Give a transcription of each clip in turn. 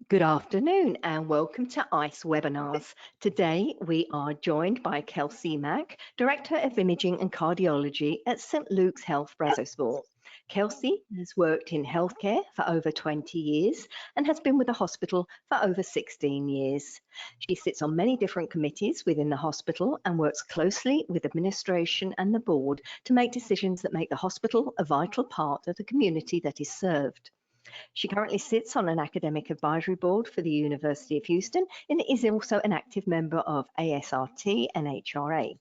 Good afternoon and welcome to ICE webinars. Today we are joined by Kelsey Mach, Director of Imaging and Cardiology at St. Luke's Health Brazosport. Kelsey has worked in healthcare for over 20 years and has been with the hospital for over 16 years. She sits on many different committees within the hospital and works closely with administration and the board to make decisions that make the hospital a vital part of the community that is served. She currently sits on an academic advisory board for the University of Houston and is also an active member of ASRT and HRA.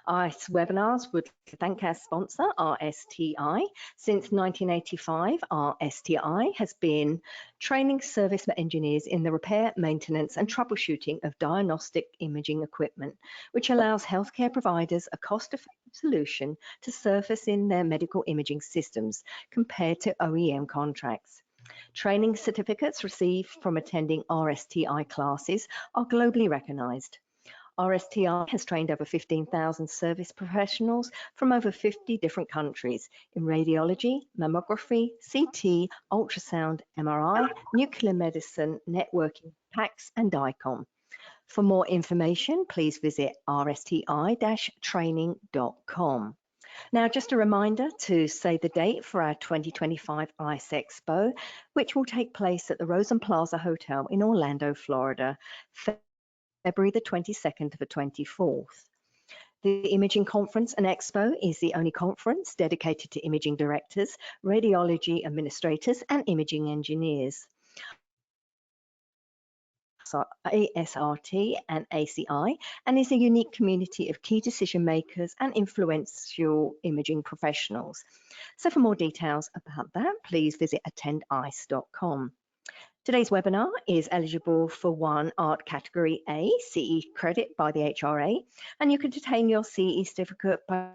ICE webinars would thank our sponsor, RSTI. Since 1985, RSTI has been training service engineers in the repair, maintenance, and troubleshooting of diagnostic imaging equipment, which allows healthcare providers a cost-effective solution to surface in their medical imaging systems compared to OEM contracts. Training certificates received from attending RSTI classes are globally recognized. RSTI has trained over 15,000 service professionals from over 50 different countries in radiology, mammography, CT, ultrasound, MRI, nuclear medicine, networking, PACS, and DICOM. For more information, please visit rsti-training.com. Now, just a reminder to save the date for our 2025 ICE Expo, which will take place at the Rosen Plaza Hotel in Orlando, Florida, February the 22nd to the 24th. The Imaging Conference and Expo is the only conference dedicated to imaging directors, radiology administrators, and imaging engineers. ASRT and ACI, and is a unique community of key decision makers and influential imaging professionals. So for more details about that, please visit attendice.com. Today's webinar is eligible for one art category A CE credit by the HRA, and you can obtain your CE certificate by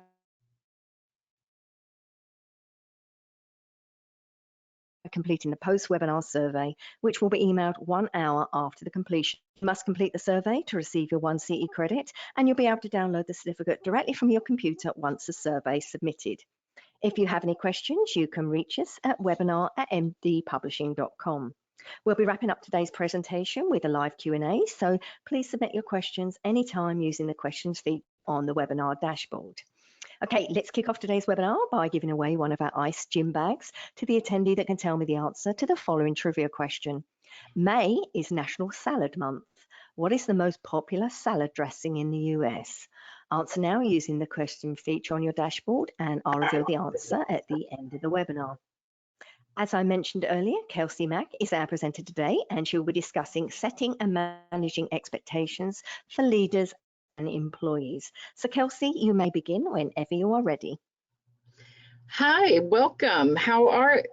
completing the post-webinar survey, which will be emailed 1 hour after the completion. You must complete the survey to receive your 1 CE credit, and you'll be able to download the certificate directly from your computer once the survey is submitted. If you have any questions, you can reach us at webinar@mdpublishing.com. We'll be wrapping up today's presentation with a live Q&A, so please submit your questions anytime using the questions feed on the webinar dashboard. Okay, let's kick off today's webinar by giving away one of our ICE gym bags to the attendee that can tell me the answer to the following trivia question. May is National Salad Month. What is the most popular salad dressing in the US? Answer now using the question feature on your dashboard, and I'll reveal the answer at the end of the webinar. As I mentioned earlier, Kelsey Mach is our presenter today, and she'll be discussing setting and managing expectations for leaders and employees. So Kelsey, you may begin whenever you are ready. Hi, welcome. How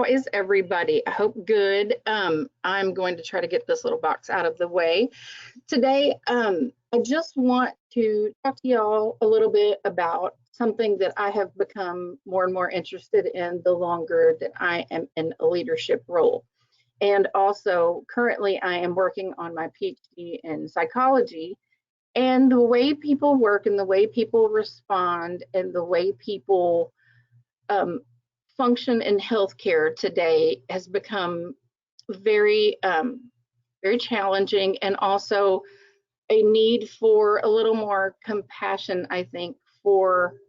is everybody? I hope good. I'm going to try to get this little box out of the way. Today, I just want to talk to y'all a little bit about something that I have become more and more interested in the longer that I am in a leadership role. And also, currently, I am working on my PhD in psychology. And the way people work and the way people respond and the way people function in healthcare today has become very, very challenging, and also a need for a little more compassion, I think, for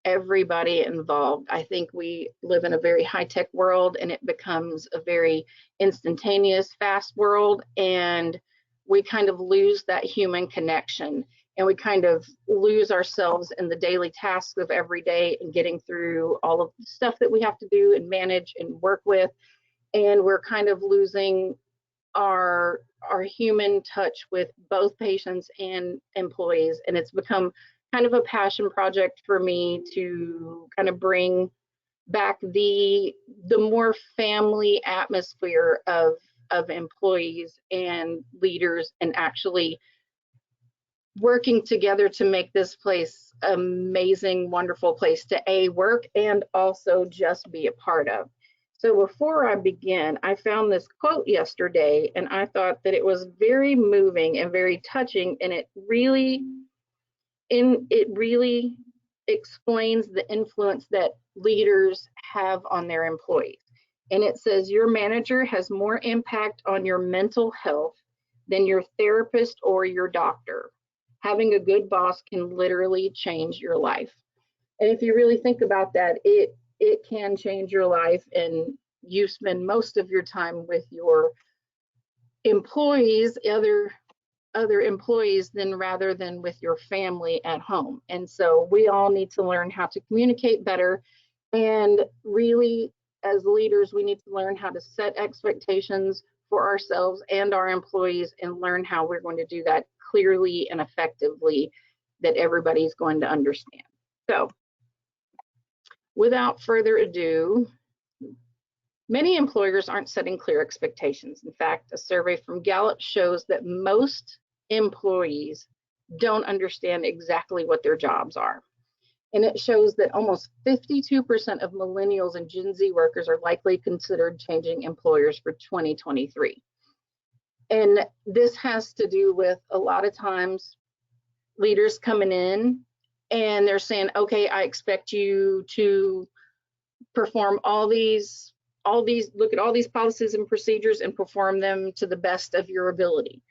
everybody involved. I think we live in a very high-tech world, and it becomes a very instantaneous, fast world, and we kind of lose that human connection, and we kind of lose ourselves in the daily tasks of every day and getting through all of the stuff that we have to do and manage and work with, and we're kind of losing our human touch with both patients and employees. And it's become kind of a passion project for me to kind of bring back the more family atmosphere of employees and leaders, and actually working together to make this place an amazing, wonderful place to work and also just be a part of. So before I begin, I found this quote yesterday, and I thought that it was very moving and very touching, and it really explains the influence that leaders have on their employees. And it says your manager has more impact on your mental health than your therapist or your doctor. Having a good boss can literally change your life. And if you really think about that, it can change your life, and you spend most of your time with your employees, other employees, than rather than with your family at home. And so we all need to learn how to communicate better, and really, as leaders, we need to learn how to set expectations for ourselves and our employees, and learn how we're going to do that clearly and effectively that everybody's going to understand. So without further ado, many employers aren't setting clear expectations. In fact, a survey from Gallup shows that most employees don't understand exactly what their jobs are. And it shows that almost 52% of millennials and Gen Z workers are likely considered changing employers for 2023. And this has to do with a lot of times leaders coming in and they're saying, okay, I expect you to perform all these, look at all these policies and procedures and perform them to the best of your ability.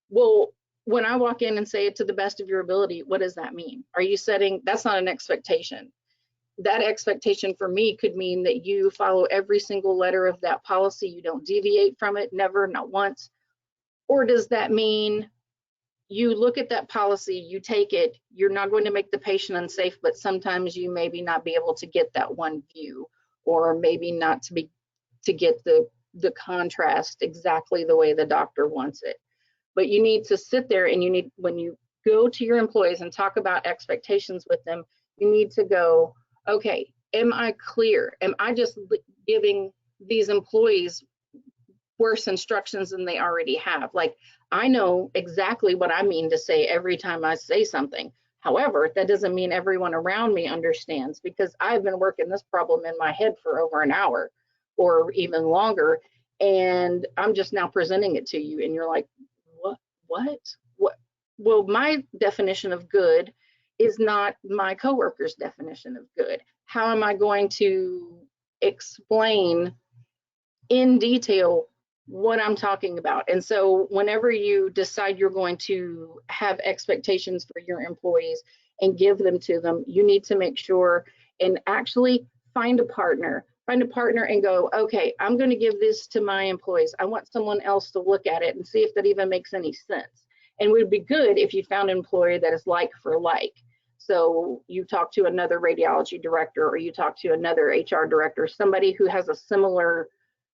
Well, when I walk in and say it to the best of your ability, what does that mean? Are you setting, that's not an expectation. That expectation for me could mean that you follow every single letter of that policy, you don't deviate from it, never, not once. Or does that mean you look at that policy, you take it, you're not going to make the patient unsafe, but sometimes you maybe not be able to get that one view, or maybe not to get the contrast exactly the way the doctor wants it. But you need to sit there, and you need, when you go to your employees and talk about expectations with them, you need to go, okay, am I clear? Am I just giving these employees worse instructions than they already have? Like, I know exactly what I mean to say every time I say something. However, that doesn't mean everyone around me understands, because I've been working this problem in my head for over an hour or even longer, and I'm just now presenting it to you, and you're like, what? Well, my definition of good is not my coworker's definition of good. How am I going to explain in detail what I'm talking about? And so whenever you decide you're going to have expectations for your employees and give them to them, you need to make sure and actually find a partner and go, okay, I'm going to give this to my employees. I want someone else to look at it and see if that even makes any sense. And it would be good if you found an employer that is like for like. So you talk to another radiology director, or you talk to another HR director, somebody who has a similar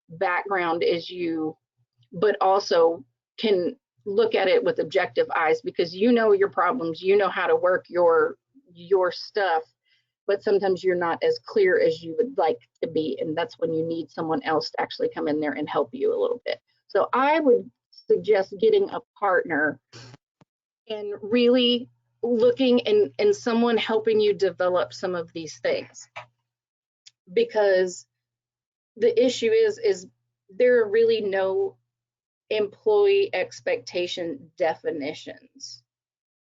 background as you, but also can look at it with objective eyes, because you know your problems, you know how to work your stuff, but sometimes you're not as clear as you would like to be, and that's when you need someone else to actually come in there and help you a little bit. So I would suggest getting a partner and really looking and someone helping you develop some of these things, because the issue is there are really no employee expectation definitions.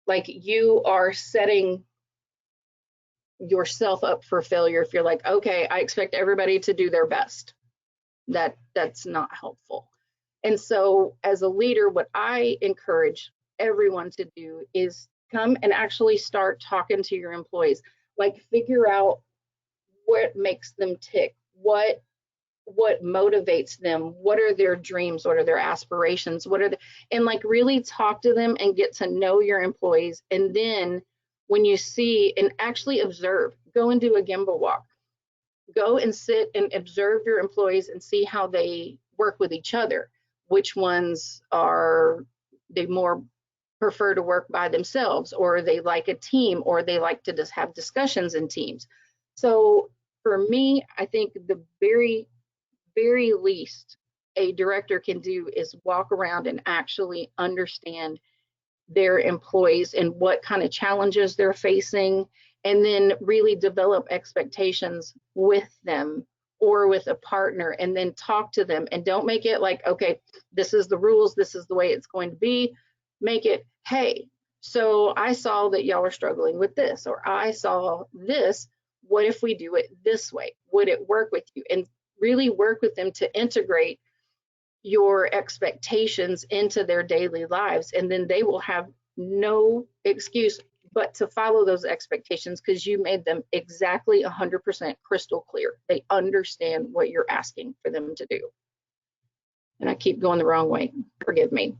Like, you are setting yourself up for failure if you're like, okay, I expect everybody to do their best. That's not helpful. And so as a leader, what I encourage everyone to do is come and actually start talking to your employees. Like, figure out what makes them tick, what motivates them, what are their dreams, what are their aspirations, and like really talk to them and get to know your employees. And then when you see and actually observe, go and do a gimbal walk. Go and sit and observe your employees and see how they work with each other. Which ones are they more prefer to work by themselves, or they like a team, or they like to just have discussions in teams. So for me, I think the very least a director can do is walk around and actually understand their employees and what kind of challenges they're facing, and then really develop expectations with them or with a partner, and then talk to them. And don't make it like, okay, this is the rules, this is the way it's going to be. Make it, hey, so I saw that y'all are struggling with this, or I saw this, what if we do it this way? Would it work with you? And really work with them to integrate your expectations into their daily lives, and then they will have no excuse but to follow those expectations because you made them exactly 100% crystal clear. They understand what you're asking for them to do. And I keep going the wrong way, forgive me.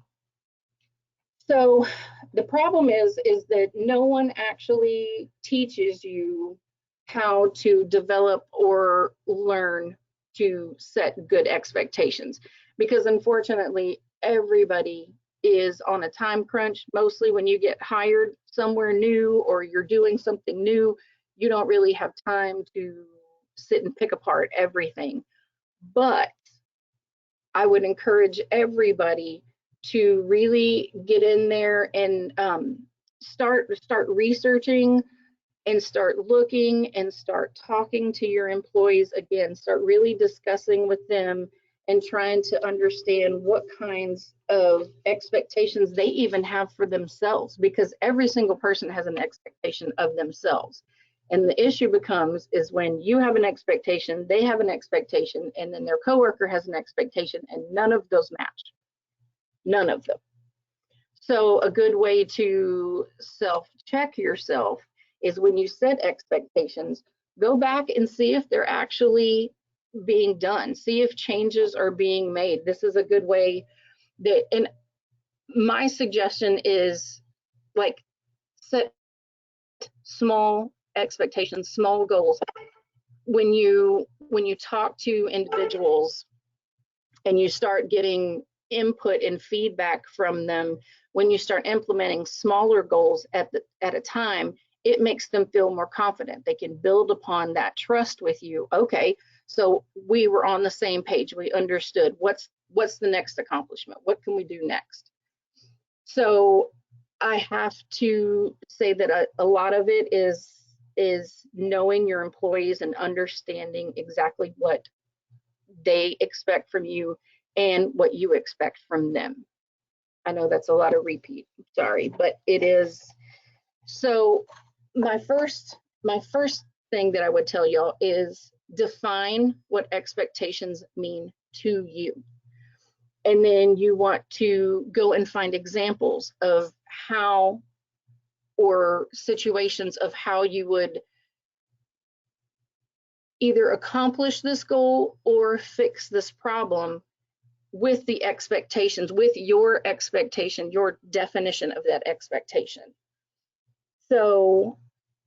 So the problem is that no one actually teaches you how to develop or learn to set good expectations, because unfortunately everybody is on a time crunch. Mostly when you get hired somewhere new or you're doing something new, you don't really have time to sit and pick apart everything. But I would encourage everybody to really get in there and start researching and start looking and start talking to your employees again. Start really discussing with them and trying to understand what kinds of expectations they even have for themselves, because every single person has an expectation of themselves. And the issue becomes is when you have an expectation, they have an expectation, and then their coworker has an expectation, and none of those match. None of them. So a good way to self-check yourself is when you set expectations, go back and see if they're actually being done. See if changes are being made. This is a good way that, and my suggestion is like set small expectations, small goals. When you talk to individuals and you start getting input and feedback from them, when you start implementing smaller goals at a time, it makes them feel more confident. They can build upon that trust with you. Okay, so we were on the same page. We understood what's the next accomplishment. What can we do next? So I have to say that a lot of it is knowing your employees and understanding exactly what they expect from you and what you expect from them. I know that's a lot of repeat, sorry, but it is. So my first thing that I would tell y'all is define what expectations mean to you. And then you want to go and find examples of how, or situations of how you would either accomplish this goal or fix this problem with the expectations, with your expectation, your definition of that expectation. So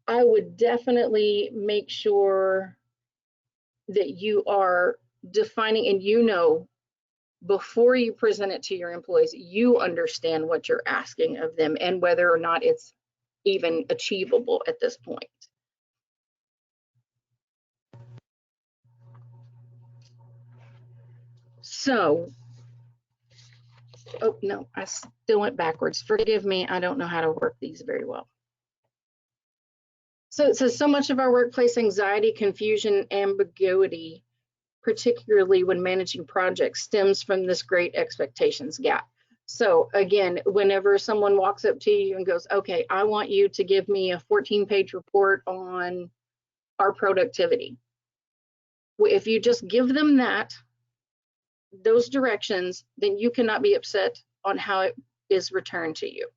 I would definitely make sure that you are defining, and you know, before you present it to your employees, you understand what you're asking of them and whether or not it's even achievable at this point. So, oh no, I still went backwards. Forgive me, I don't know how to work these very well. So it says so much of our workplace anxiety, confusion, ambiguity, particularly when managing projects, stems from this great expectations gap. So again, whenever someone walks up to you and goes, okay, I want you to give me a 14-page report on our productivity. If you just give them those directions, then you cannot be upset on how it is returned to you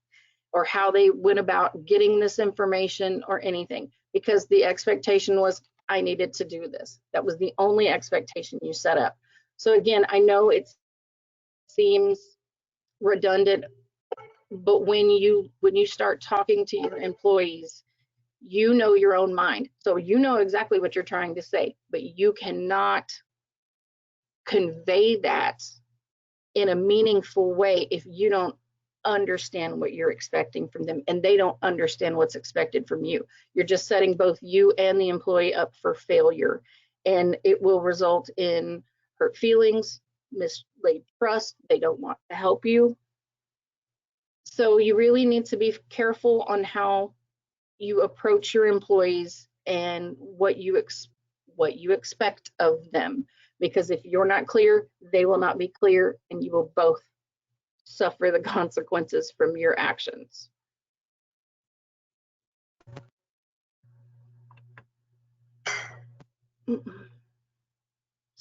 or how they went about getting this information or anything, because the expectation was, I needed to do this. That was the only expectation you set up. So again, I know it seems redundant, but when you start talking to your employees, you know your own mind. So you know exactly what you're trying to say, but you cannot convey that in a meaningful way if you don't understand what you're expecting from them and they don't understand what's expected from you. You're just setting both you and the employee up for failure, and it will result in hurt feelings, mislaid trust. They don't want to help you. So you really need to be careful on how you approach your employees and what you expect of them, because if you're not clear, they will not be clear, and you will both suffer the consequences from your actions.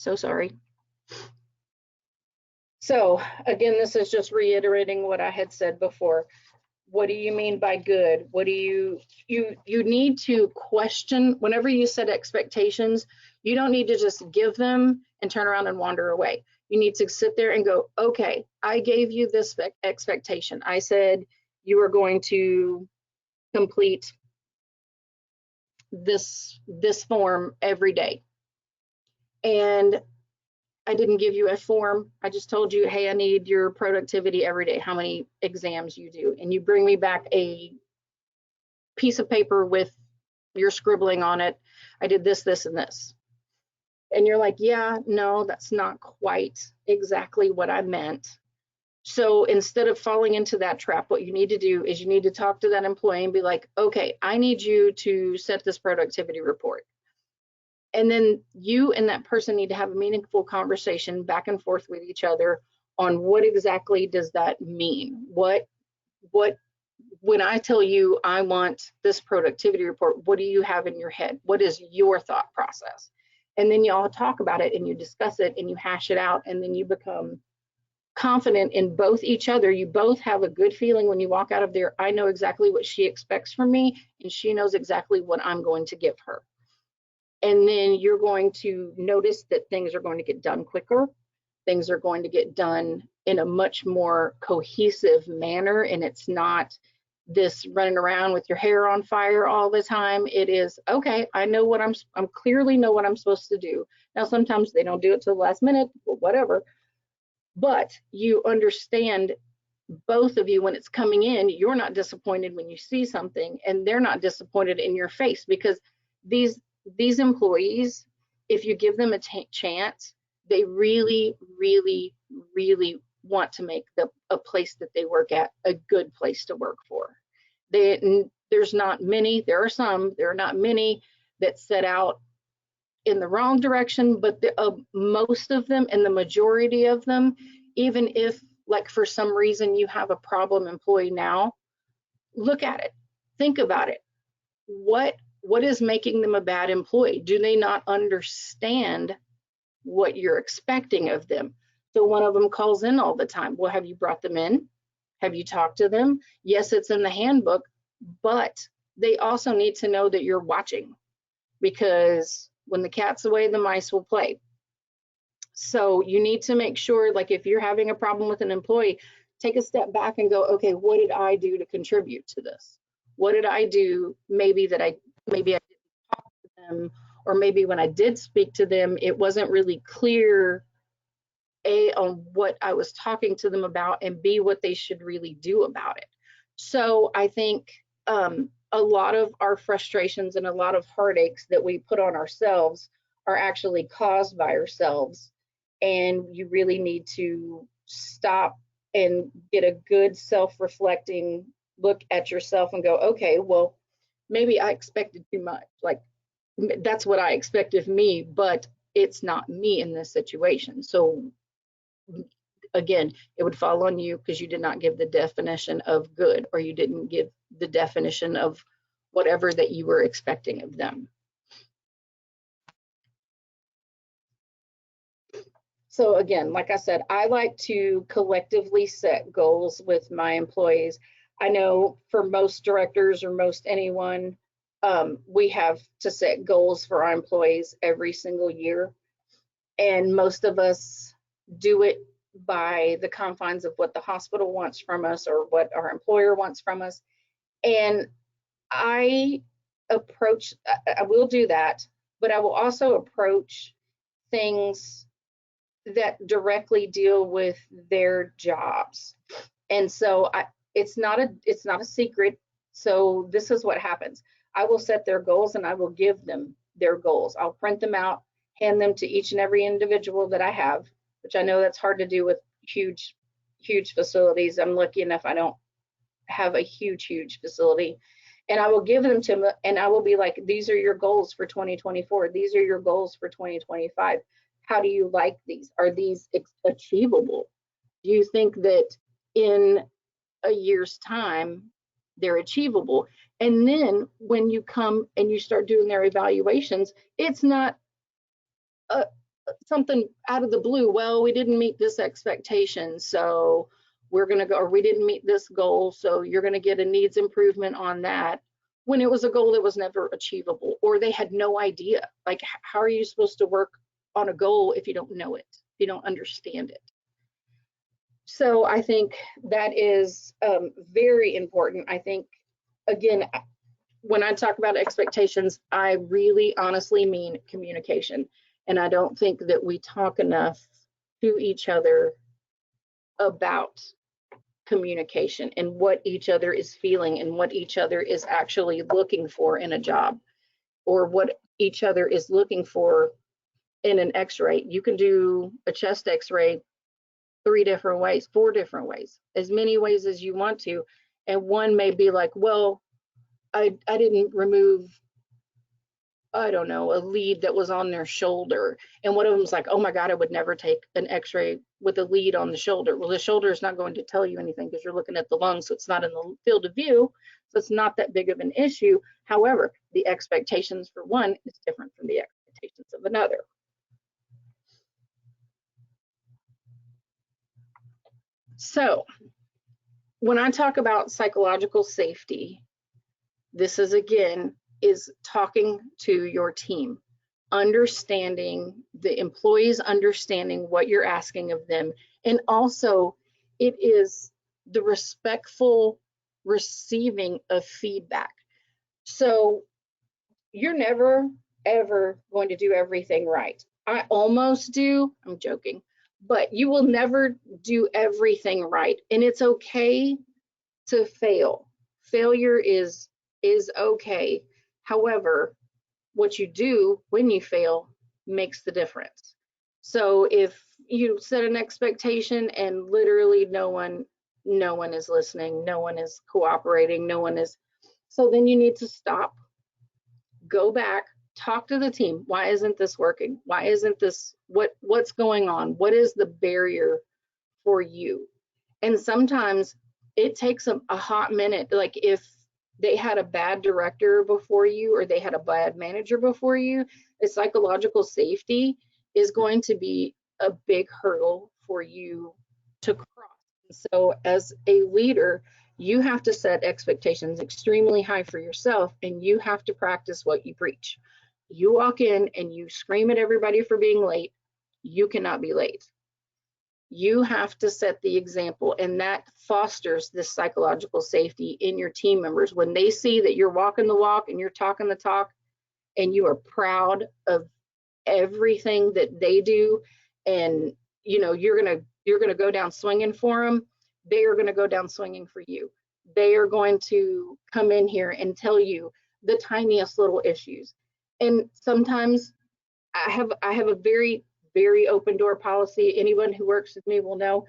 So sorry. So again, this is just reiterating what I had said before. What do you mean by good? What do you need to question whenever you set expectations? You don't need to just give them and turn around and wander away. You need to sit there and go, okay, I gave you this expectation. I said you were going to complete this form every day. And I didn't give you a form. I just told you, hey, I need your productivity every day, how many exams you do. And you bring me back a piece of paper with your scribbling on it. I did this, this, and this. And you're like, yeah, no, that's not quite exactly what I meant. So instead of falling into that trap, what you need to do is you need to talk to that employee and be like, okay, I need you to set this productivity report. And then you and that person need to have a meaningful conversation back and forth with each other on what exactly does that mean? What when I tell you I want this productivity report, what do you have in your head? What is your thought process? And then y'all talk about it and you discuss it and you hash it out, and then you become confident in both each other. You both have a good feeling when you walk out of there. I know exactly what she expects from me, and she knows exactly what I'm going to give her. And then you're going to notice that things are going to get done quicker. Things are going to get done in a much more cohesive manner, and it's not this running around with your hair on fire all the time. It is, okay, I know what I'm clearly know what I'm supposed to do. Now, sometimes they don't do it till the last minute or whatever, but you understand, both of you, when it's coming in, you're not disappointed when you see something, and they're not disappointed in your face, because these employees, if you give them a chance, they really, really, really want to make a place that they work at a good place to work for. There's not many, there are not many that set out in the wrong direction, but most of them, and the majority of them, even if, like, for some reason you have a problem employee now, look at it, think about it. What is making them a bad employee? Do they not understand what you're expecting of them? So one of them calls in all the time. Well, have you brought them in? Have you talked to them? Yes, it's in the handbook, but they also need to know that you're watching, because when the cat's away, the mice will play. So you need to make sure, like, if you're having a problem with an employee, take a step back and go, okay, what did I do to contribute to this? What did I do maybe I didn't talk to them, or maybe when I did speak to them, it wasn't really clear, A, on what I was talking to them about, and B, what they should really do about it. So I think a lot of our frustrations and a lot of heartaches that we put on ourselves are actually caused by ourselves. And you really need to stop and get a good self-reflecting look at yourself and go, okay, well, maybe I expected too much. Like, that's what I expect of me, but it's not me in this situation. So again, it would fall on you, because you did not give the definition of good, or you didn't give the definition of whatever that you were expecting of them. So again, like I said, I like to collectively set goals with my employees. I know for most directors, or most anyone, we have to set goals for our employees every single year. And most of us do it by the confines of what the hospital wants from us, or what our employer wants from us. And I will do that, but I will also approach things that directly deal with their jobs. And so it's not a secret. So this is what happens. I will set their goals, and I will give them their goals. I'll print them out, hand them to each and every individual that I have, which I know that's hard to do with huge facilities. I'm lucky enough I don't have a huge facility. And I will give them to them, and I will be like, these are your goals for 2024. These are your goals for 2025. How do you like these? Are these achievable? Do you think that in a year's time they're achievable? And then when you come and you start doing their evaluations, it's not something out of the blue. Well, we didn't meet this expectation, so we're going to go, or we didn't meet this goal, so you're going to get a needs improvement on that, when it was a goal that was never achievable, or they had no idea. Like, how are you supposed to work on a goal if you don't know it, if you don't understand it? So I think that is very important. I think, again, when I talk about expectations, I really honestly mean communication. And I don't think that we talk enough to each other about communication and what each other is feeling and what each other is actually looking for in a job, or what each other is looking for in an x-ray. You can do a chest x-ray 3 different ways, 4 different ways, as many ways as you want to. And one may be like, well, I didn't remove, I don't know, a lead that was on their shoulder. And one of them's like, oh my God, I would never take an x-ray with a lead on the shoulder. Well, the shoulder is not going to tell you anything because you're looking at the lungs, so it's not in the field of view. So it's not that big of an issue. However, the expectations for one is different from the expectations of another. So when I talk about psychological safety, this is, again, is talking to your team, understanding the employees, understanding what you're asking of them. And also it is the respectful receiving of feedback. So you're never, ever going to do everything right. I almost do, I'm joking, but you will never do everything right. And it's okay to fail. Failure is okay. However, what you do when you fail makes the difference. So if you set an expectation and literally no one is listening, no one is cooperating, no one is, so then you need to stop, go back, talk to the team. Why isn't this working? Why isn't this, what's going on? What is the barrier for you? And sometimes it takes a hot minute. Like if they had a bad director before you, or they had a bad manager before you, the psychological safety is going to be a big hurdle for you to cross. So as a leader, you have to set expectations extremely high for yourself, and you have to practice what you preach. You walk in and you scream at everybody for being late, you cannot be late. You have to set the example, and that fosters this psychological safety in your team members. When they see that you're walking the walk and you're talking the talk, and you are proud of everything that they do, and you know you're gonna go down swinging for them, they are gonna go down swinging for you. They are going to come in here and tell you the tiniest little issues. And sometimes I have a very open door policy. Anyone who works with me will know.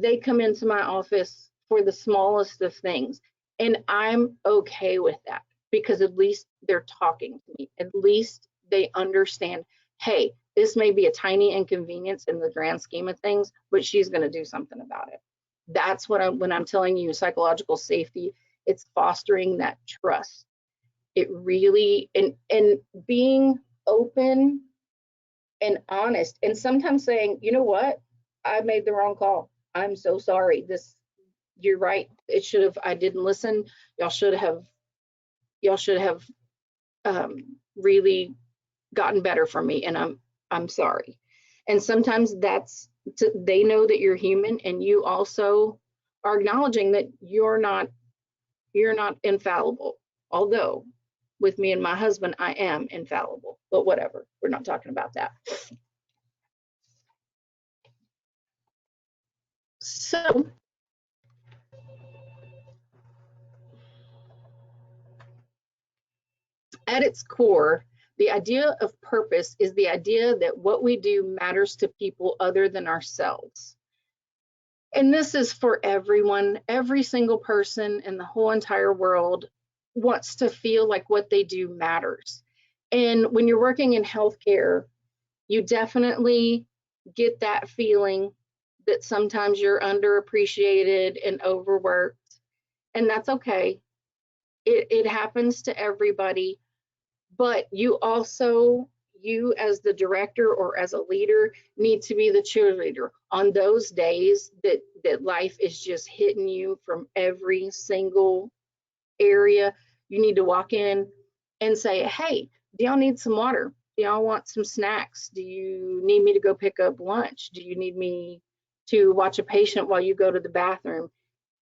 They come into my office for the smallest of things, and I'm okay with that, because at least they're talking to me. At least they understand, hey, this may be a tiny inconvenience in the grand scheme of things, but she's going to do something about it. That's what when I'm telling you psychological safety, it's fostering that trust. It really, and being open and honest, and sometimes saying, you know what, I made the wrong call. I'm so sorry. You're right. It should have, I didn't listen. Y'all should have really gotten better from me, and I'm sorry. And sometimes they know that you're human, and you also are acknowledging that you're not infallible. Although with me and my husband, I am infallible, but whatever. We're not talking about that. So at its core, the idea of purpose is the idea that what we do matters to people other than ourselves. And this is for everyone. Every single person in the whole entire world wants to feel like what they do matters. And when you're working in healthcare, you definitely get that feeling that sometimes you're underappreciated and overworked, and that's okay. It happens to everybody, but you you as the director or as a leader need to be the cheerleader on those days that life is just hitting you from every single area. You need to walk in and say, hey, do y'all need some water? Do y'all want some snacks? Do you need me to go pick up lunch? Do you need me to watch a patient while you go to the bathroom?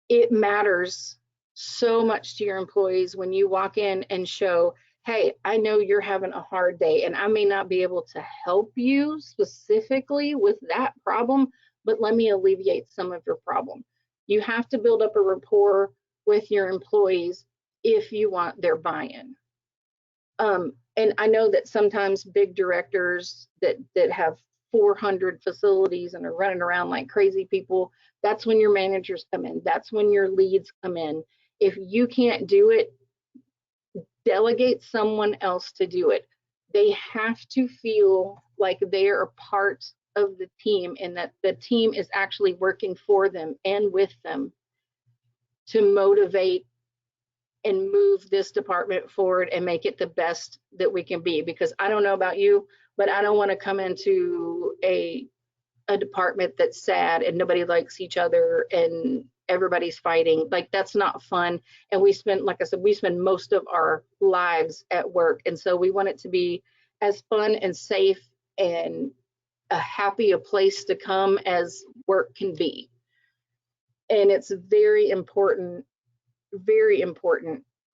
It matters so much to your employees when you walk in and show, hey, I know you're having a hard day and I may not be able to help you specifically with that problem, but let me alleviate some of your problem. You have to build up a rapport with your employees if you want their buy-in. And I know that sometimes big directors that have 400 facilities and are running around like crazy people, that's when your managers come in. That's when your leads come in. If you can't do it, delegate someone else to do it. They have to feel like they are a part of the team and that the team is actually working for them and with them to motivate and move this department forward and make it the best that we can be. Because I don't know about you, but I don't want to come into a department that's sad and nobody likes each other and everybody's fighting. Like, that's not fun. And we spend, like I said, we spend most of our lives at work. And so we want it to be as fun and safe and a happy a place to come as work can be. And it's very important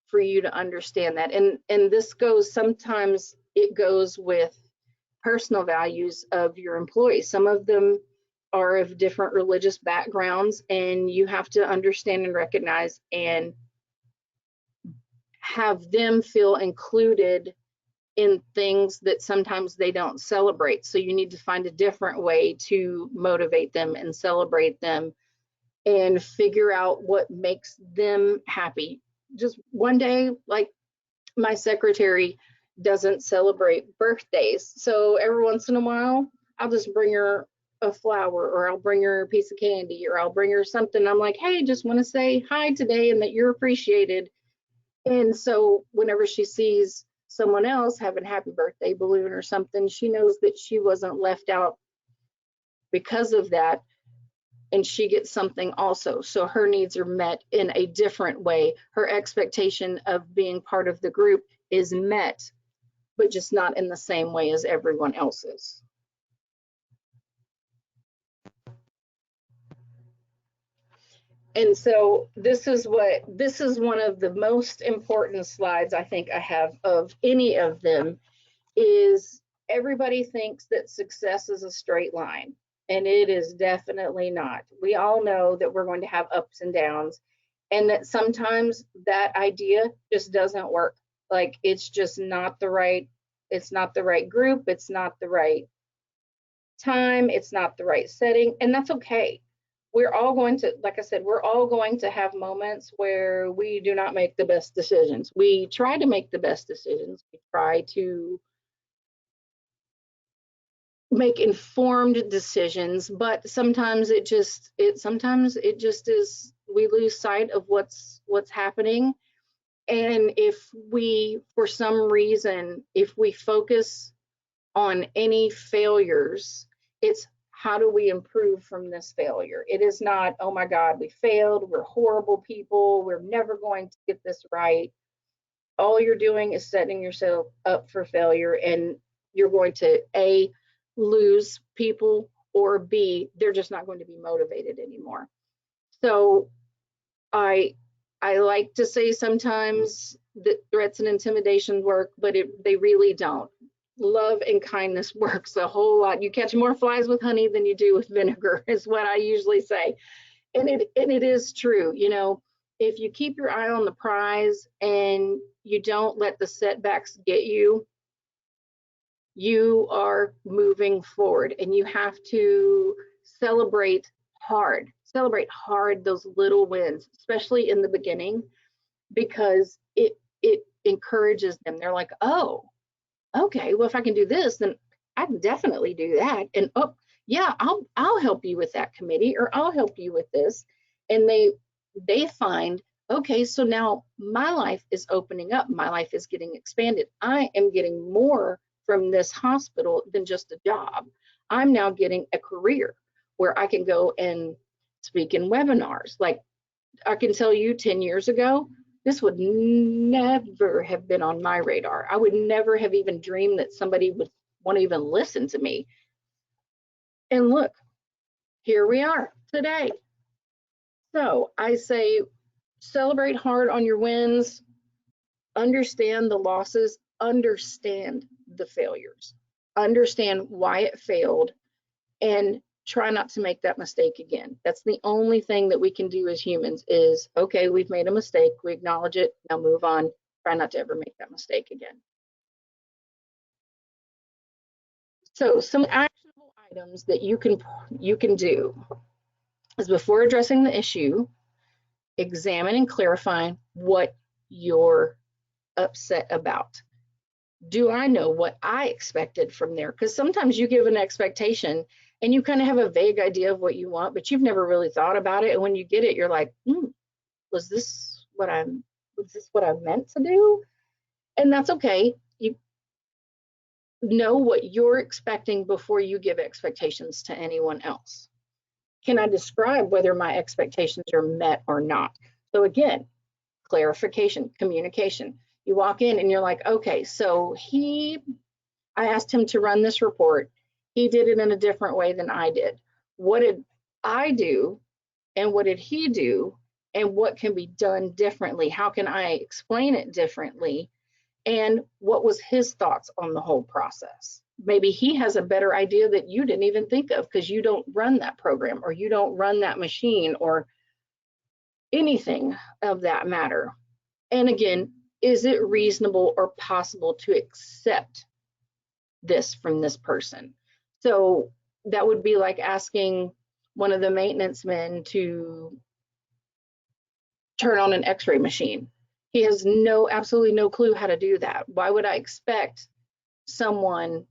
for you to understand that. And this goes, sometimes it goes with personal values of your employees. Some of them are of different religious backgrounds, and you have to understand and recognize and have them feel included in things that sometimes they don't celebrate. So you need to find a different way to motivate them and celebrate them and figure out what makes them happy. Just one day, like my secretary doesn't celebrate birthdays. So every once in a while, I'll just bring her a flower, or I'll bring her a piece of candy, or I'll bring her something. I'm like, hey, just want to say hi today and that you're appreciated. And so whenever she sees someone else having a happy birthday balloon or something, she knows that she wasn't left out because of that. And she gets something also. So her needs are met in a different way. Her expectation of being part of the group is met, but just not in the same way as everyone else's. And so this is one of the most important slides I think I have of any of them, is everybody thinks that success is a straight line. And it is definitely not. We all know that we're going to have ups and downs, and that sometimes that idea just doesn't work. Like, it's just not the right, it's not the right group, it's not the right time, it's not the right setting, and that's okay. We're all going to, like I said, we're all going to have moments where we do not make the best decisions. We try to make the best decisions. We try to make informed decisions, but sometimes it just is, we lose sight of what's happening. And if we, for some reason, if we focus on any failures, it's how do we improve from this failure? It is not, oh my God, we failed, we're horrible people, we're never going to get this right. All you're doing is setting yourself up for failure, and you're going to A, lose people, or B, they're just not going to be motivated anymore. So I like to say sometimes that threats and intimidation work, but they really don't. Love and kindness works a whole lot. You catch more flies with honey than you do with vinegar, is what I usually say. And it is true. You know, if you keep your eye on the prize and you don't let the setbacks get you, you are moving forward, and you have to celebrate hard those little wins, especially in the beginning, because it encourages them. They're like, oh, okay, well, if I can do this, then I can definitely do that. And oh yeah, I'll help you with that committee, or I'll help you with this. And they find, okay, so now my life is opening up, my life is getting expanded, I am getting more from this hospital than just a job. I'm now getting a career where I can go and speak in webinars. Like I can tell you 10 years ago, this would never have been on my radar. I would never have even dreamed that somebody would want to even listen to me. And look, here we are today. So I say, celebrate hard on your wins, understand the losses, understand the failures, understand why it failed, and try not to make that mistake again. That's the only thing that we can do as humans is, okay, we've made a mistake, we acknowledge it, now move on, try not to ever make that mistake again. So some actionable items that you can do is, before addressing the issue, examine and clarify what you're upset about. Do I know what I expected from there? Because sometimes you give an expectation and you kind of have a vague idea of what you want, but you've never really thought about it. And when you get it, you're like, was this what I meant to do? And that's okay. You know what you're expecting before you give expectations to anyone else. Can I describe whether my expectations are met or not? So again, clarification, communication. You walk in and you're like, okay, so I asked him to run this report. He did it in a different way than I did. What did I do? And what did he do? And what can be done differently? How can I explain it differently? And what was his thoughts on the whole process? Maybe he has a better idea that you didn't even think of because you don't run that program or you don't run that machine or anything of that matter. And again, is it reasonable or possible to accept this from this person? So that would be like asking one of the maintenance men to turn on an x-ray machine. He has absolutely no clue how to do that. Why would I expect someone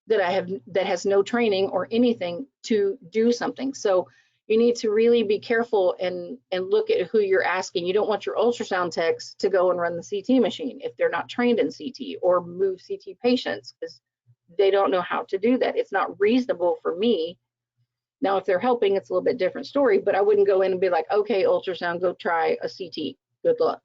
that has no training or anything to do something? So you need to really be careful and look at who you're asking. You don't want your ultrasound techs to go and run the CT machine if they're not trained in CT, or move CT patients because they don't know how to do that. It's not reasonable for me. Now, if they're helping, it's a little bit different story, but I wouldn't go in and be like, okay, ultrasound, go try a CT. Good luck.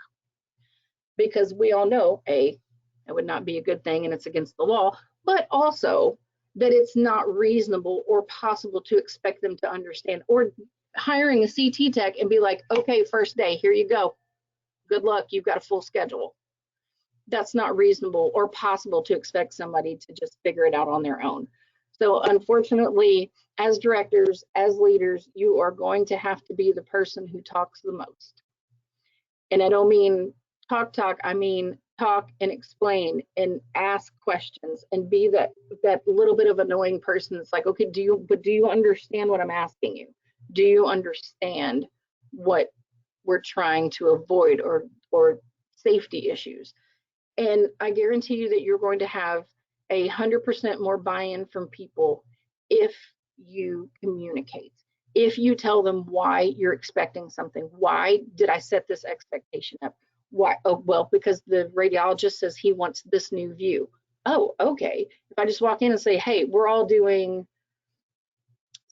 Because we all know, A, that would not be a good thing and it's against the law, but also that it's not reasonable or possible to expect them to understand. Or hiring a CT tech and be like, okay, first day, here you go. Good luck, you've got a full schedule. That's not reasonable or possible to expect somebody to just figure it out on their own. So unfortunately, as directors, as leaders, you are going to have to be the person who talks the most. And I don't mean talk, I mean talk and explain and ask questions and be that little bit of annoying person that's like, okay, do you understand what I'm asking you? Do you understand what we're trying to avoid or safety issues? And I guarantee you that you're going to have 100% more buy-in from people if you communicate. If you tell them why you're expecting something. Why did I set this expectation up? Why? Oh, well, because the radiologist says he wants this new view. Oh, okay. If I just walk in and say, hey, we're all doing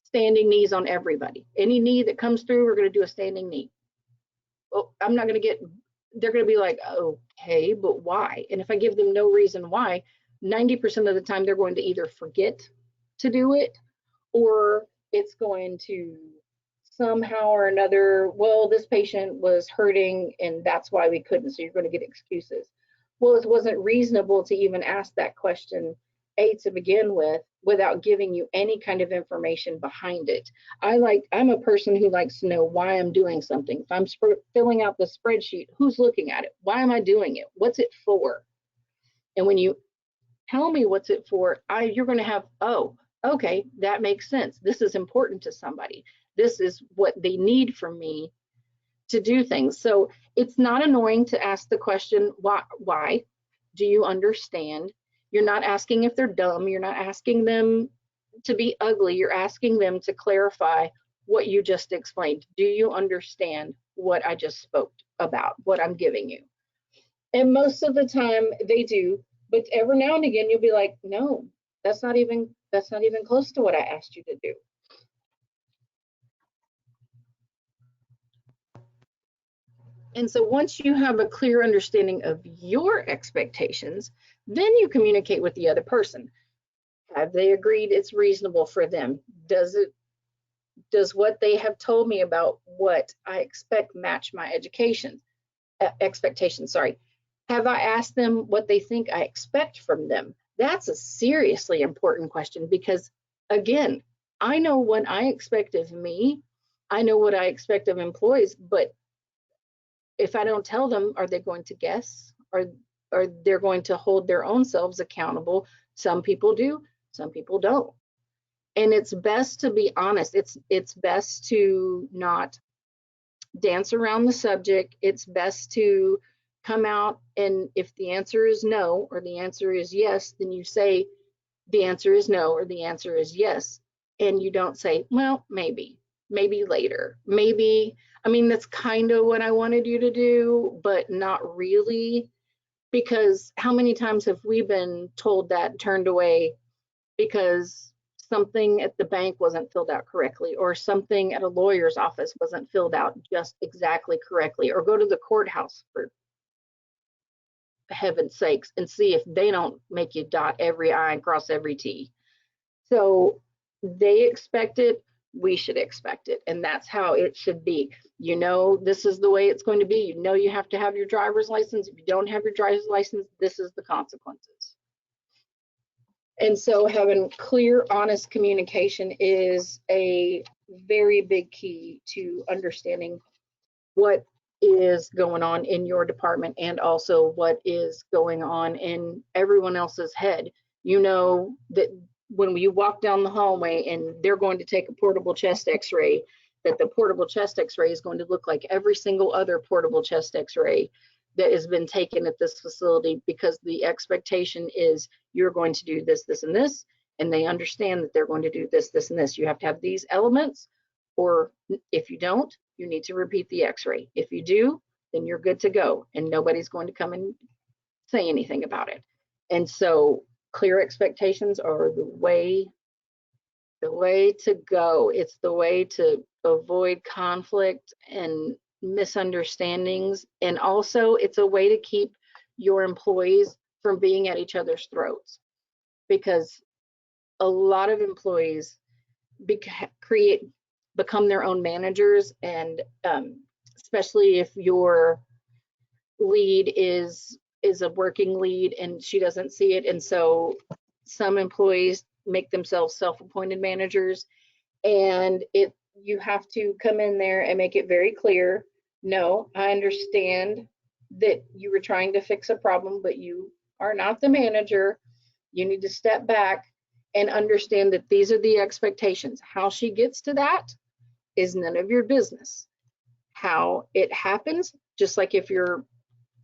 standing knees on everybody. Any knee that comes through, we're going to do a standing knee. Well, I'm not going to get, they're going to be like, okay, but why? And if I give them no reason why, 90% of the time they're going to either forget to do it, or it's going to somehow or another, well, this patient was hurting and that's why we couldn't, so you're going to get excuses. Well, it wasn't reasonable to even ask that question, to begin with, without giving you any kind of information behind it. I'm a person who likes to know why I'm doing something. If I'm filling out the spreadsheet, who's looking at it? Why am I doing it? What's it for? And when you tell me what's it for, you're going to have, oh, okay, that makes sense. This is important to somebody. This is what they need from me to do things. So it's not annoying to ask the question, why? Do you understand? You're not asking if they're dumb. You're not asking them to be ugly. You're asking them to clarify what you just explained. Do you understand what I just spoke about, what I'm giving you? And most of the time they do. But every now and again, you'll be like, no, that's not even close to what I asked you to do. And so once you have a clear understanding of your expectations, then you communicate with the other person. Have they agreed it's reasonable for them? Does what they have told me about what I expect match my expectations? Sorry. Have I asked them what they think I expect from them? That's a seriously important question, because again, I know what I expect of me. I know what I expect of employees, but if I don't tell them, are they going to guess? Or they're going to hold their own selves accountable? Some people do, some people don't. And it's best to be honest. It's best to not dance around the subject. It's best to come out, and if the answer is no or the answer is yes, then you say the answer is no or the answer is yes. And you don't say, well, maybe later, maybe. I mean, that's kind of what I wanted you to do, but not really, because how many times have we been told that, turned away because something at the bank wasn't filled out correctly, or something at a lawyer's office wasn't filled out just exactly correctly, or go to the courthouse, for heaven's sakes, and see if they don't make you dot every I and cross every T. So they expect it, we should expect it, and that's how it should be. You know, this is the way it's going to be. You know, you have to have your driver's license. If you don't have your driver's license, this is the consequences. And so having clear, honest communication is a very big key to understanding what is going on in your department, and also what is going on in everyone else's head. You know that when you walk down the hallway and they're going to take a portable chest x-ray, that the portable chest x-ray is going to look like every single other portable chest x-ray that has been taken at this facility, because the expectation is you're going to do this, this, and this, and they understand that they're going to do this, this, and this. You have to have these elements, or if you don't, you need to repeat the x-ray. If you do, then you're good to go, and nobody's going to come and say anything about it. And so clear expectations are the way to go. It's the way to avoid conflict and misunderstandings, and also it's a way to keep your employees from being at each other's throats, because a lot of employees become their own managers, and especially if your lead is a working lead and she doesn't see it. And so some employees make themselves self-appointed managers, and you have to come in there and make it very clear, no, I understand that you were trying to fix a problem, but you are not the manager. You need to step back and understand that these are the expectations. How she gets to that is none of your business. How it happens, just like if you're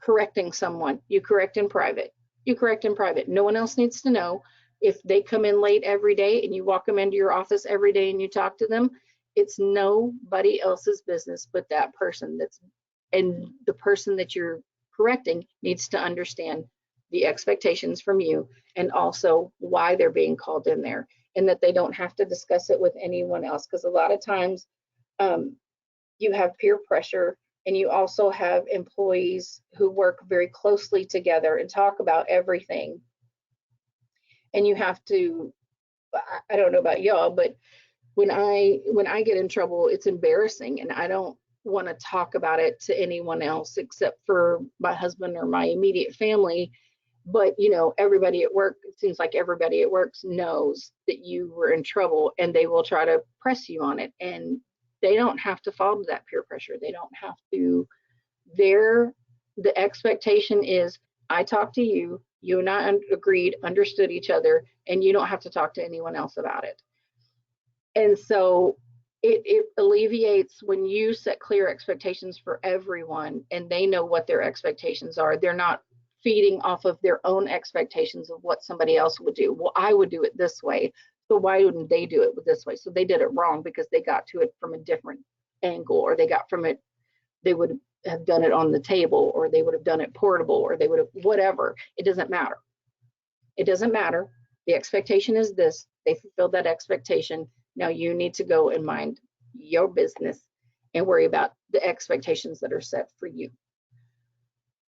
correcting someone, you correct in private. You correct in private. No one else needs to know. If they come in late every day and you walk them into your office every day and you talk to them, it's nobody else's business but that person. And the person that you're correcting needs to understand the expectations from you, and also why they're being called in there, and that they don't have to discuss it with anyone else. Because a lot of times you have peer pressure, and you also have employees who work very closely together and talk about everything. And you have to, I don't know about y'all, but when I get in trouble, it's embarrassing, and I don't want to talk about it to anyone else except for my husband or my immediate family. But you know, everybody at work, it seems like everybody at work knows that you were in trouble, and they will try to press you on it. And they don't have to fall to that peer pressure. They don't have to. The expectation is, I talked to you, you and I agreed, understood each other, and you don't have to talk to anyone else about it. And so it alleviates when you set clear expectations for everyone, and they know what their expectations are. They're not feeding off of their own expectations of what somebody else would do. Well, I would do it this way, so why wouldn't they do it this way? So they did it wrong because they got to it from a different angle, or they got from it, they would have done it on the table, or they would have done it portable, or they would have whatever. It doesn't matter. It doesn't matter. The expectation is this. They fulfilled that expectation. Now you need to go and mind your business and worry about the expectations that are set for you.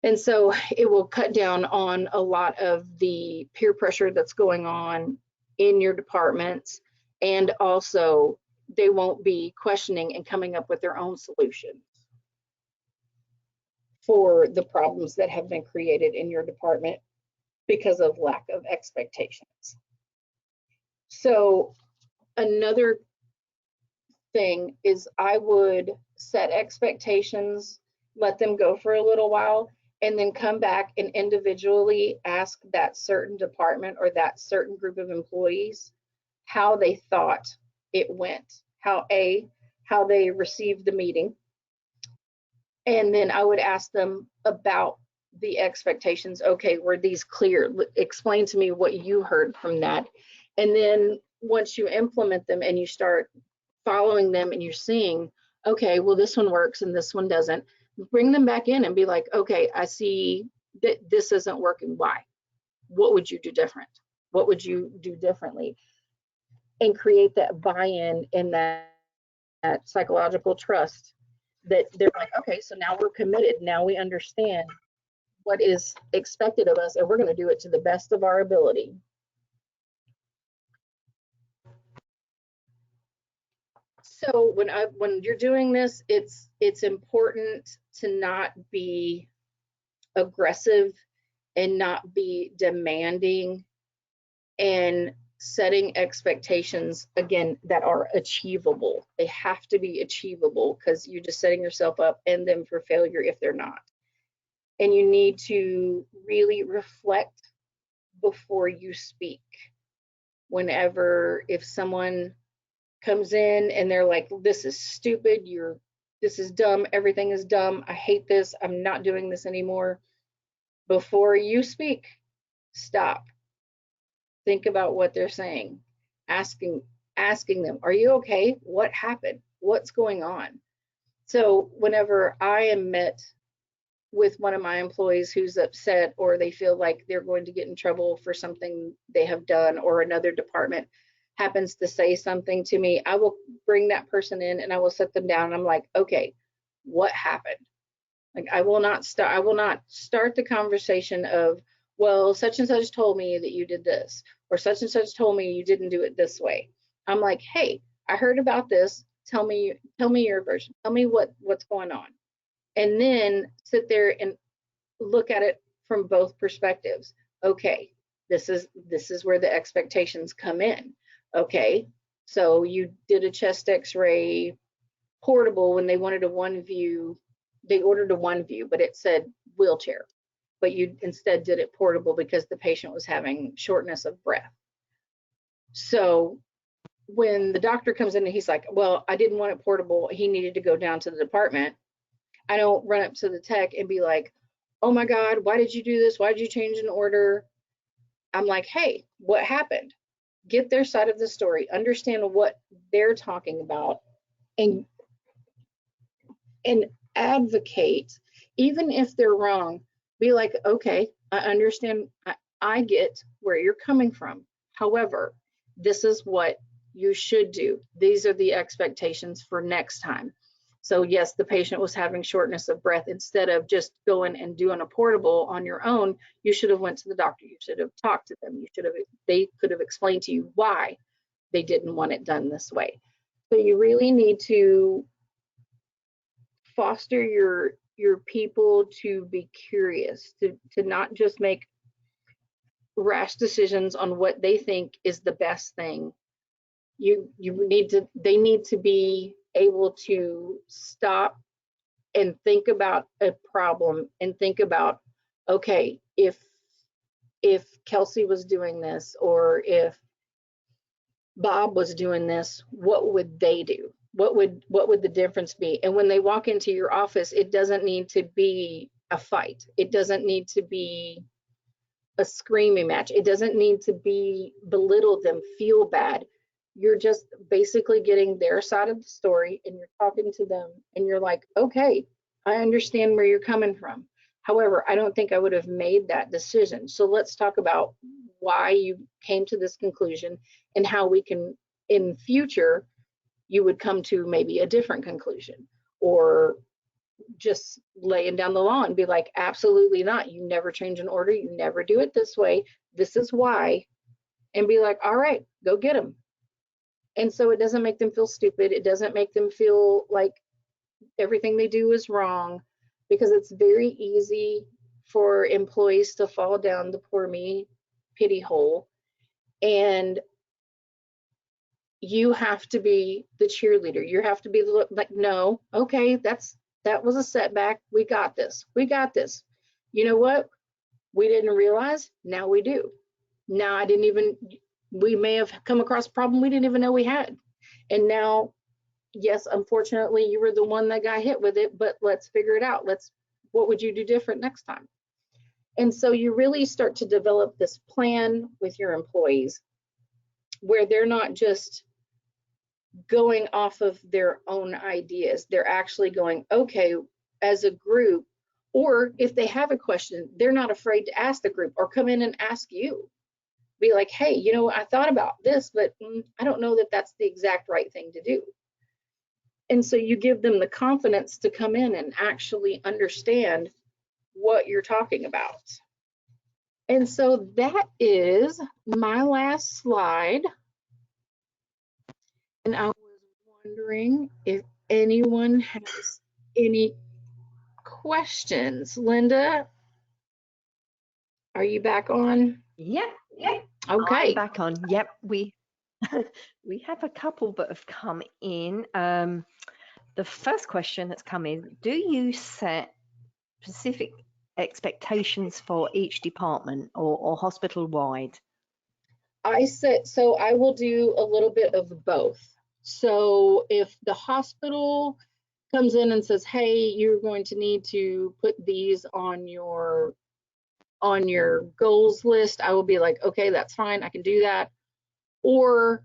And so it will cut down on a lot of the peer pressure that's going on in your departments. And also they won't be questioning and coming up with their own solutions for the problems that have been created in your department because of lack of expectations. So another thing is I would set expectations, let them go for a little while, and then come back and individually ask that certain department or that certain group of employees how they thought it went, how they received the meeting. And then I would ask them about the expectations. Okay, were these clear? Explain to me what you heard from that. And then once you implement them and you start following them and you're seeing, okay, well, this one works and this one doesn't, bring them back in and be like, okay, I see that this isn't working. Why? What would you do different? What would you do differently? And create that buy-in and that psychological trust that they're like, okay, so now we're committed. Now we understand what is expected of us, and we're going to do it to the best of our ability. So when you're doing this, it's important to not be aggressive and not be demanding, and setting expectations, again, that are achievable. They have to be achievable, because you're just setting yourself up and them for failure if they're not. And you need to really reflect before you speak. If someone comes in and they're like, this is stupid, this is dumb, everything is dumb, I hate this, I'm not doing this anymore. Before you speak, stop. Think about what they're saying. Asking them, are you okay? What happened? What's going on? So whenever I am met with one of my employees who's upset, or they feel like they're going to get in trouble for something they have done, or another department happens to say something to me, I will bring that person in and I will sit them down and I'm like, okay, what happened? Like, I will not start the conversation of, well, such and such told me that you did this, or such and such told me you didn't do it this way. I'm like, hey, I heard about this. Tell me your version. Tell me what's going on. And then sit there and look at it from both perspectives. Okay, this is where the expectations come in. Okay, so you did a chest x-ray portable when they wanted a one view. They ordered a one view, but it said wheelchair, but you instead did it portable because the patient was having shortness of breath. So when the doctor comes in and he's like, well, I didn't want it portable, he needed to go down to the department, I don't run up to the tech and be like, oh my God, why did you do this? Why did you change an order? I'm like, hey, what happened? Get their side of the story, understand what they're talking about, and advocate. Even if they're wrong, be like, okay, I understand, I get where you're coming from. However, this is what you should do. These are the expectations for next time. So yes, the patient was having shortness of breath. Instead of just going and doing a portable on your own, you should have went to the doctor. You should have talked to them. They could have explained to you why they didn't want it done this way. So you really need to foster your people to be curious, to not just make rash decisions on what they think is the best thing. They need to be able to stop and think about a problem and think about, okay, if Kelsey was doing this, or if Bob was doing this, what would they do? What would the difference be? And when they walk into your office, it doesn't need to be a fight. It doesn't need to be a screaming match. It doesn't need to be belittle them, feel bad. You're just basically getting their side of the story, and you're talking to them and you're like, okay, I understand where you're coming from. However, I don't think I would have made that decision. So let's talk about why you came to this conclusion and how we can, in future, you would come to maybe a different conclusion, or just laying down the law and be like, absolutely not. You never change an order. You never do it this way. This is why. And be like, all right, go get them. And so it doesn't make them feel stupid. It doesn't make them feel like everything they do is wrong, because it's very easy for employees to fall down the poor me pity hole. And you have to be the cheerleader. You have to be like, no, okay, that was a setback. We got this. We got this. You know what? We didn't realize. Now we do. Now we may have come across a problem we didn't even know we had. And now, yes, unfortunately, you were the one that got hit with it, but let's figure it out. What would you do different next time? And so you really start to develop this plan with your employees where they're not just going off of their own ideas. They're actually going, okay, as a group, or if they have a question, they're not afraid to ask the group or come in and ask you. Be like, hey, you know, I thought about this, but I don't know that that's the exact right thing to do. And so you give them the confidence to come in and actually understand what you're talking about. And so that is my last slide. And I was wondering if anyone has any questions. Linda, are you back on? Yep. Okay. I'm back on. Yep. We have a couple that have come in. The first question that's come in: do you set specific expectations for each department or hospital wide? So I will do a little bit of both. So if the hospital comes in and says, hey, you're going to need to put these on your goals list, I will be like, okay, that's fine, I can do that. Or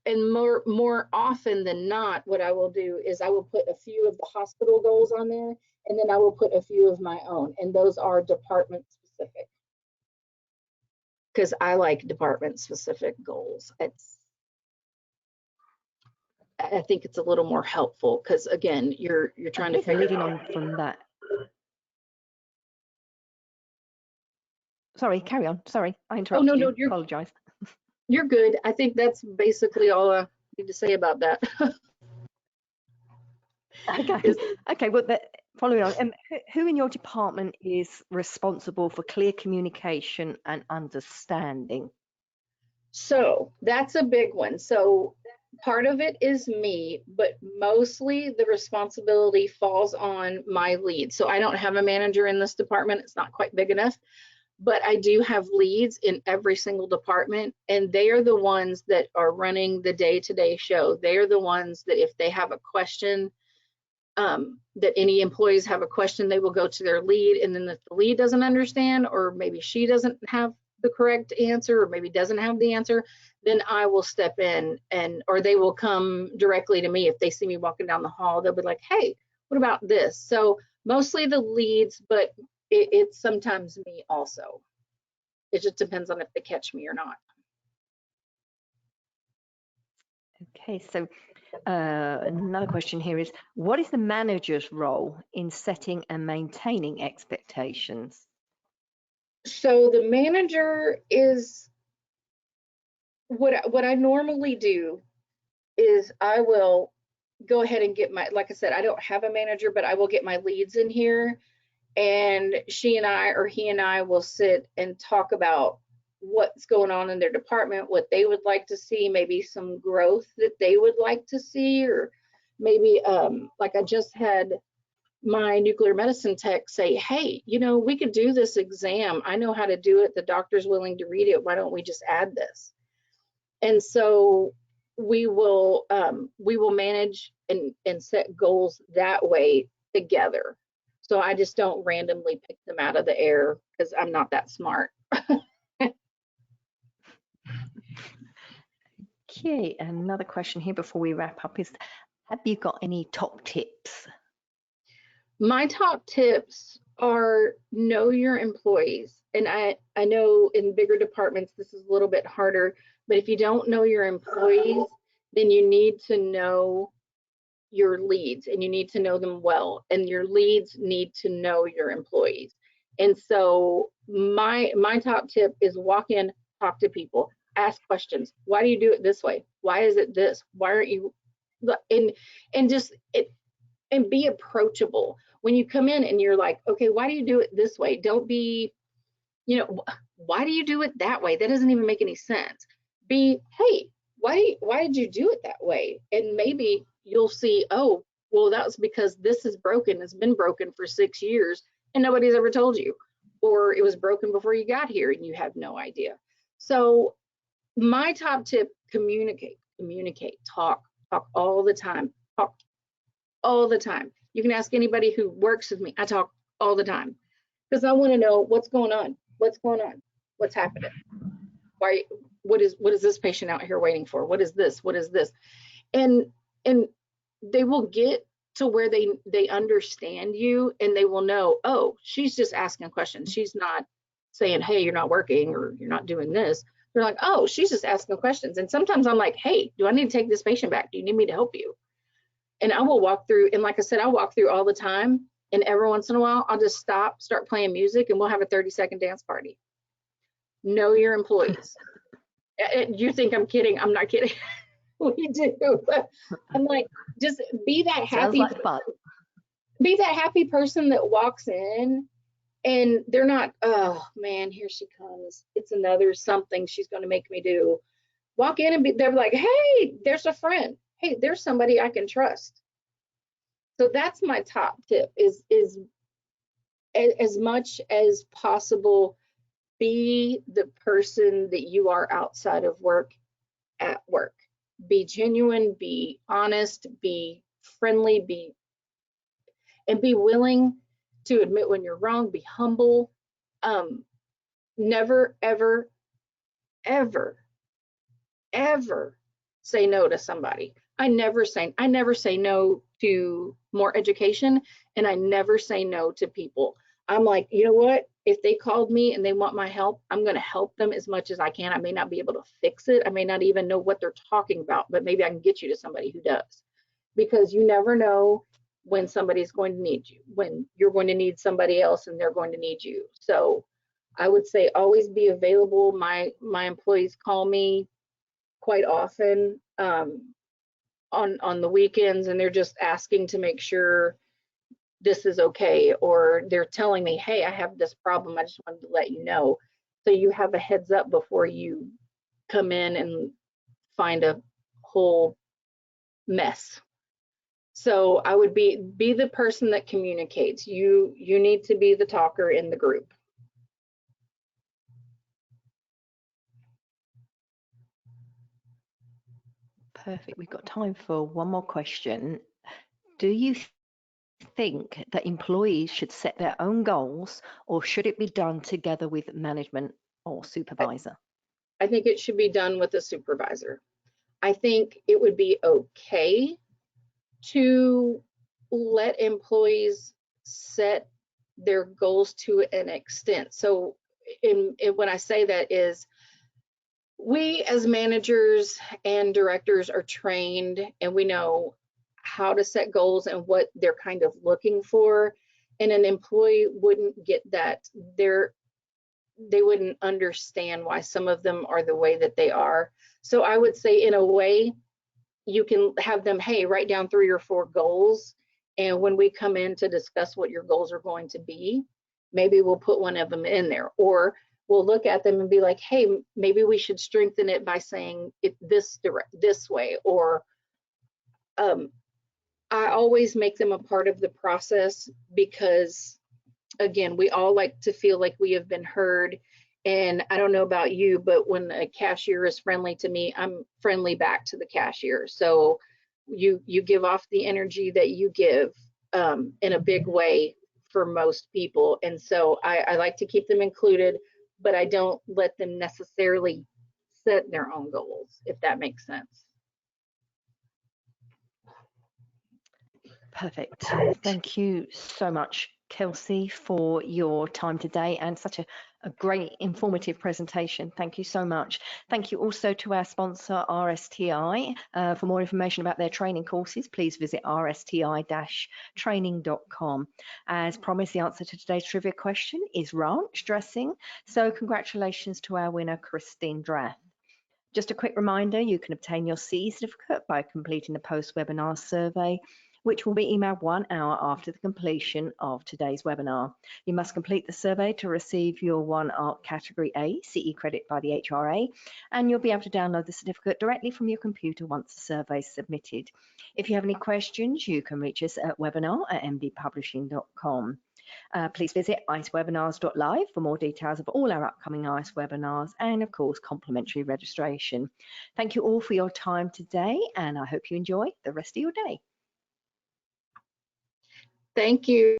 and more often than not, what I will do is I will put a few of the hospital goals on there, and then I will put a few of my own, and those are department specific, because I like department specific goals. I think it's a little more helpful, because again, you're trying to figure leading out. on from that. Sorry, carry on. Sorry, I interrupted you. No, Apologize. You're good. I think that's basically all I need to say about that. Okay. Well, following on, who in your department is responsible for clear communication and understanding? So that's a big one. So part of it is me, but mostly the responsibility falls on my lead. So I don't have a manager in this department. It's not quite big enough, but I do have leads in every single department, and they are the ones that are running the day-to-day show. They are the ones that if they have a question, that any employees have a question, they will go to their lead, and then if the lead doesn't understand, or maybe she doesn't have the correct answer, or maybe doesn't have the answer, then I will step in, or they will come directly to me. If they see me walking down the hall, they'll be like, hey, what about this? So mostly the leads, but it's sometimes me also. It just depends on if they catch me or not. Okay, so another question here is, what is the manager's role in setting and maintaining expectations? So the manager is, what I normally do is I will go ahead and get my, like I said, I don't have a manager, but I will get my leads in here, and she and I, or he and I, will sit and talk about what's going on in their department, what they would like to see, maybe some growth that they would like to see, or maybe like I just had my nuclear medicine tech say, hey, you know, we could do this exam. I know how to do it. The doctor's willing to read it. Why don't we just add this? And so we will manage and set goals that way together. So I just don't randomly pick them out of the air, because I'm not that smart. Okay, another question here before we wrap up is, have you got any top tips? My top tips are know your employees. And I know in bigger departments, this is a little bit harder, but if you don't know your employees, then you need to know your leads and you need to know them well. And your leads need to know your employees. And so my top tip is walk in, talk to people, ask questions. Why do you do it this way? Why is it this? Why aren't you, and just it, and be approachable. When you come in and you're like, okay, why do you do it this way? Don't be, why do you do it that way? That doesn't even make any sense. Be, hey, why did you do it that way? And maybe you'll see, oh, well, that was because this is broken. It's been broken for 6 years and nobody's ever told you. Or it was broken before you got here and you have no idea. So my top tip, communicate, talk all the time, talk all the time. You can ask anybody who works with me. I talk all the time because I want to know what's going on, what's happening. Why? What is this patient out here waiting for? What is this? And they will get to where they understand you and they will know, oh, she's just asking a question. She's not saying, hey, you're not working or you're not doing this. They're like, oh, she's just asking questions. And sometimes I'm like, hey, do I need to take this patient back? Do you need me to help you? And I will walk through, and like I said, I walk through all the time. And every once in a while, I'll just stop, start playing music, and we'll have a 30-second dance party. Know your employees. You think I'm kidding? I'm not kidding. We do. I'm like, just be that happy. Sounds like fun. Be that happy person that walks in, and they're not, oh man, here she comes. It's another something she's going to make me do. Walk in and they're like, hey, there's a friend. Hey, there's somebody I can trust. So that's my top tip is as much as possible, be the person that you are outside of work at work. Be genuine, be honest, be friendly, and be willing to admit when you're wrong, be humble. Never, ever, ever, ever say no to somebody. I never say no to more education, and I never say no to people. I'm like, you know what? If they called me and they want my help, I'm going to help them as much as I can. I may not be able to fix it. I may not even know what they're talking about, but maybe I can get you to somebody who does. Because you never know when somebody's going to need you, when you're going to need somebody else and they're going to need you. So I would say always be available. My employees call me quite often. On the weekends, and they're just asking to make sure this is okay, or they're telling me, hey, I have this problem, I just wanted to let you know, so you have a heads up before you come in and find a whole mess. So I would be the person that communicates. You need to be the talker in the group. Perfect. We've got time for one more question. Do you think that employees should set their own goals, or should it be done together with management or supervisor? I think it should be done with a supervisor. I think it would be okay to let employees set their goals to an extent. So when I say that is, we as managers and directors are trained and we know how to set goals and what they're kind of looking for. And an employee wouldn't get that. They wouldn't understand why some of them are the way that they are. So I would say, in a way, you can have them, hey, write down 3 or 4 goals. And when we come in to discuss what your goals are going to be, maybe we'll put one of them in there. Or we'll look at them and be like, hey, maybe we should strengthen it by saying it this way. Or I always make them a part of the process because, again, we all like to feel like we have been heard. And I don't know about you, but when a cashier is friendly to me, I'm friendly back to the cashier. So you give off the energy that you give in a big way for most people. And so I like to keep them included, but I don't let them necessarily set their own goals, if that makes sense. Perfect. Thank you so much, Kelsey, for your time today and such a great informative presentation. Thank you so much. Thank you also to our sponsor, RSTI. For more information about their training courses, please visit rsti-training.com. As promised, the answer to today's trivia question is ranch dressing. So congratulations to our winner, Christine Drath. Just a quick reminder, you can obtain your CE certificate by completing the post-webinar survey, which will be emailed 1 hour after the completion of today's webinar. You must complete the survey to receive your 1 ARC Category A CE credit by the HRA, and you'll be able to download the certificate directly from your computer once the survey is submitted. If you have any questions, you can reach us at webinar@mdpublishing.com. Please visit icewebinars.live for more details of all our upcoming ICE webinars and, of course, complimentary registration. Thank you all for your time today, and I hope you enjoy the rest of your day. Thank you.